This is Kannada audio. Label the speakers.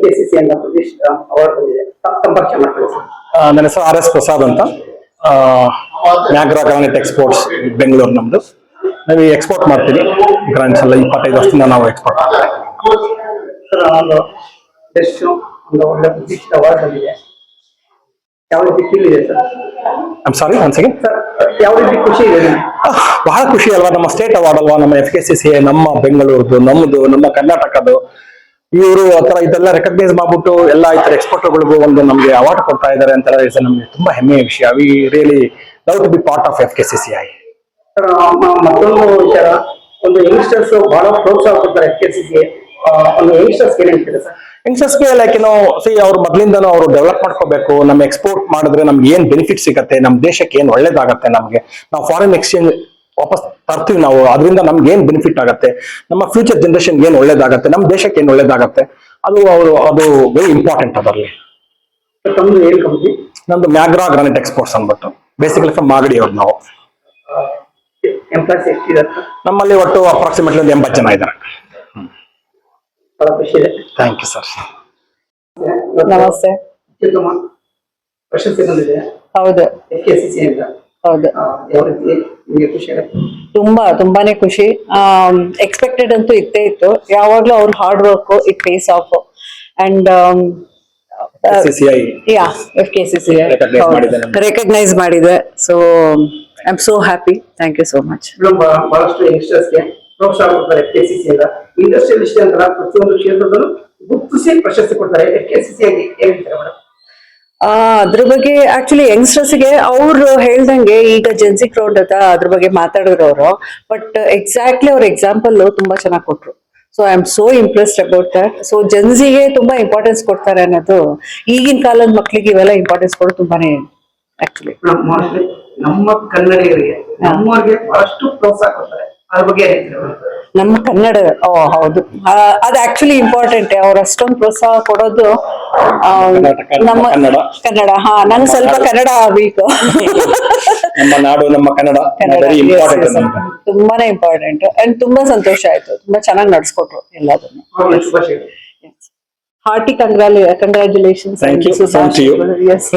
Speaker 1: KCC ಅಂತ ಪ್ರತಿಷ್ಠಿತ ಅವಾರ್ಡ್ ಬಂದಿದೆ. ಸಂಪರ್ಕ ಮಾಡ್ಕೊಳ್ಳಿ ಸರ್.
Speaker 2: ನನ್ನ ಹೆಸರು RS ಪ್ರಸಾದ್ ಅಂತ. ಮ್ಯಾಗ್ರಾ ಗ್ರಾನೈಟ್ ಎಕ್ಸ್ಪೋರ್ಟ್ಸ್ ಬೆಂಗಳೂರು ನಮ್ದು. ನಾವು ಎಕ್ಸ್ಪೋರ್ಟ್ ಮಾಡ್ತೀವಿ. ಗ್ರಾನೈಟ್ಸ್ ಎಲ್ಲ 25 ವರ್ಷದಿಂದ ನಾವು ಎಕ್ಸ್ಪೋರ್ಟ್ ಮಾಡ್ತೀವಿ.
Speaker 1: ಸರ್ ಒಂದು ಬೆಸ್ಟ್ ಒಂದು ಒಳ್ಳೆ ಪ್ರತಿಷ್ಠಿತ ಅವಾರ್ಡ್ ಬಂದಿದೆ. ಯಾವ ರೀತಿ ಫೀಲ್ ಇದೆ sir?
Speaker 2: I'm sorry once again.
Speaker 1: Sir ಯಾವ ರೀತಿ ಖುಷಿ ಇದೆ?
Speaker 2: ಬಹಳ ಖುಷಿ ಅಲ್ವಾ, ನಮ್ಮ ಸ್ಟೇಟ್ ಅವಾರ್ಡ್ ಅಲ್ವಾ, ನಮ್ಮ FKCCI, ನಮ್ಮ ಬೆಂಗಳೂರದು, ನಮ್ಮದು, ನಮ್ಮ ಕರ್ನಾಟಕದ್ದು. ಇವರು ಆತರ ಇದೆಲ್ಲ ರೆಕಗ್ನೈಸ್ ಮಾಡ್ಬಿಟ್ಟು ಎಲ್ಲ ಈ ತರ ಎಕ್ಸ್ಪೋರ್ಟರ್ಗಳಿಗೂ ಒಂದು ನಮಗೆ ಅವಾರ್ಡ್ ಕೊಡ್ತಾ ಇದ್ದಾರೆ ಅಂತ ನಮಗೆ ತುಂಬಾ ಹೆಮ್ಮೆಯ ವಿಷಯ. We really love to be part of FKCCI.
Speaker 1: Sir ಮತ್ತೊಂದು ವಿಚಾರ, ಒಂದು ಯಂಗ್ಸ್ಟರ್ಸ್ ಬಹಳ ಪ್ರೋತ್ಸಾಹ ಕೊಡ್ತಾರೆ FKCCI. ಒಂದು ಯಂಗ್ಸ್ಟರ್ಸ್ ಏನ್ ಹೇಳ್ತೀರಾ ಸರ್?
Speaker 2: ಯಂಗ್ಸ್ಟರ್ಸ್ಗೆ ಲೈಕ್ ಅವ್ರು ಮೊದಲಿಂದನೂ ಅವರು ಡೆವಲಪ್ ಮಾಡ್ಕೋಬೇಕು. ನಮ್ಮ ಎಕ್ಸ್ಪೋರ್ಟ್ ಮಾಡಿದ್ರೆ ನಮ್ಗೆ ಏನ್ ಬೆನಿಫಿಟ್ ಸಿಗುತ್ತೆ, ನಮ್ಮ ದೇಶಕ್ಕೆ ಏನ್ ಒಳ್ಳೇದಾಗತ್ತೆ, ನಮಗೆ ನಾವು ಫಾರಿನ್ ಎಕ್ಸ್ಚೇಂಜ್ ವಾಪಸ್ ತರ್ತೀವಿ ನಾವು, ಅದರಿಂದ ನಮ್ಗೆ ಏನ್ ಬೆನಿಫಿಟ್ ಆಗುತ್ತೆ, ನಮ್ಮ ಫ್ಯೂಚರ್ ಜನರೇಷನ್ ಏನ್ ಒಳ್ಳೇದಾಗತ್ತೆ, ನಮ್ಮ ದೇಶಕ್ಕೆ ಏನ್ ಒಳ್ಳೇದಾಗತ್ತೆ, ಅದು ವೆರಿ ಇಂಪಾರ್ಟೆಂಟ್. ಅದರಲ್ಲಿ
Speaker 1: ತಮ್ಮದು ಏನ್ ಕಂಪ್ನಿ?
Speaker 2: ನಮ್ದು ಮ್ಯಾಗ್ರಾ ಗ್ರಾನೈಟ್ ಎಕ್ಸ್ಪೋರ್ಟ್ಸ್ ಅಂದ್ಬಿಟ್ಟು, ಬೇಸಿಕಲಿ ಫ್ರಮ್ ಮಾಗಡಿ ಅವ್ರು ನಾವು.
Speaker 1: ಎಂಪ್ಲಾಯ್ಸ್ ಎಷ್ಟಿದ್ದಾರೆ?
Speaker 2: ನಮ್ಮಲ್ಲಿ ಒಟ್ಟು ಅಪ್ರಾಕ್ಸಿಮೇಟ್ಲಿ ಒಂದು 80 ಜನ ಇದ್ದಾರೆ.
Speaker 1: ಬಹಳ ಖುಷಿ ಇದೆ.
Speaker 2: Thank you sir.
Speaker 3: ನಮಸ್ತೆ.
Speaker 1: ಅತ್ಯುತ್ತಮ ಪ್ರಶಸ್ತಿ ಬಂದಿದೆ.
Speaker 3: ಹೌದು,
Speaker 1: FKCCI ಅಂತ.
Speaker 3: ಹೌದು.
Speaker 1: ಯಾವ ರೀತಿ ನಿಮಗೆ ಖುಷಿ ಆಗುತ್ತೆ?
Speaker 3: ತುಂಬಾನೇ ಖುಷಿ. ಎಕ್ಸ್ಪೆಕ್ಟೆಡ್ ಅಂತೂ ಇತ್ತೇ ಇತ್ತು. ಯಾವಾಗ್ಲೂ ಅವ್ರ hard work it pays off. And FKCCI recognise ಮಾಡಿದೆ. So I am so happy. Thank you so much.
Speaker 1: ಬಹಳಷ್ಟು ಯಂಗ್ಸ್ಟರ್ಸ್ಗೆ ಪ್ರೋತ್ಸಾಹ ಕೊಡ್ತಾರೆ FKCCI ಇಂದ. ಇಂಡಸ್ಟ್ರಿಯಲಿಸ್ಟ್ ಅಂತ ಪ್ರತಿಯೊಂದು ಕ್ಷೇತ್ರದಲ್ಲೂ ಗುರುತಿಸಿ ಪ್ರಶಸ್ತಿ ಕೊಡ್ತಾರೆ. FKCCI ಹೇಳ್ತಾರೆ ಮೇಡಮ್?
Speaker 3: ಅದ್ರ ಬಗ್ಗೆ ಆಕ್ಚುಲಿ ಯಂಗ್ಸ್ಟರ್ಸ್ಗೆ ಅವ್ರು ಹೇಳ್ದಂಗೆ ಈಗ ಜೆನ್ಸಿ ಕ್ರೌಡ್ ಅಂತ ಅದ್ರ ಬಗ್ಗೆ ಮಾತಾಡಿದ್ರು ಅವರು. ಬಟ್ ಎಕ್ಸಾಕ್ಟ್ಲಿ ಅವ್ರ ಎಕ್ಸಾಂಪಲ್ ತುಂಬಾ ಚೆನ್ನಾಗಿ ಕೊಟ್ರು. So I am so impressed about that. So ಜೆನ್ಸಿಗೆ ತುಂಬಾ ಇಂಪಾರ್ಟೆನ್ಸ್ ಕೊಡ್ತಾರೆ ಅನ್ನೋದು, ಈಗಿನ ಕಾಲದ ಮಕ್ಳಿಗೆ ಇವೆಲ್ಲ ಇಂಪಾರ್ಟೆನ್ಸ್ ಕೊಡೋದು ತುಂಬಾನೇ ಆಕ್ಚುಲಿ.
Speaker 1: ನಮ್ಮ ಕನ್ನಡಿಗರಿಗೆ ನಮ್ಮವ್ರಿಗೆ ಬಹಳಷ್ಟು ಪ್ರೋತ್ಸಾಹ ಕೊಡ್ತಾರೆ. ಅದ್ರ ಬಗ್ಗೆ
Speaker 3: ನಮ್ಮ ಕನ್ನಡ ಹೌದು, ಅದು ಆಕ್ಚುಲಿ ಇಂಪಾರ್ಟೆಂಟ್. ಅವ್ರು ಅಷ್ಟೊಂದು ಪ್ರೋತ್ಸಾಹ ಕೊಡೋದು ನಮ್ಮ ಕನ್ನಡ. ನಂಗೆ ಸ್ವಲ್ಪ ಕನ್ನಡ ವೀಕ್.
Speaker 2: ನಮ್ಮ ನಾಡು, ನಮ್ಮ ಕನ್ನಡ
Speaker 3: ತುಂಬಾನೇ ಇಂಪಾರ್ಟೆಂಟ್. ಅಂಡ್ ತುಂಬಾ ಸಂತೋಷ ಆಯ್ತು. ತುಂಬಾ ಚೆನ್ನಾಗಿ ನಡ್ಸ್ಕೊಟ್ರು ಎಲ್ಲದನ್ನು. Hearty congratulations.
Speaker 2: Thank you.
Speaker 3: S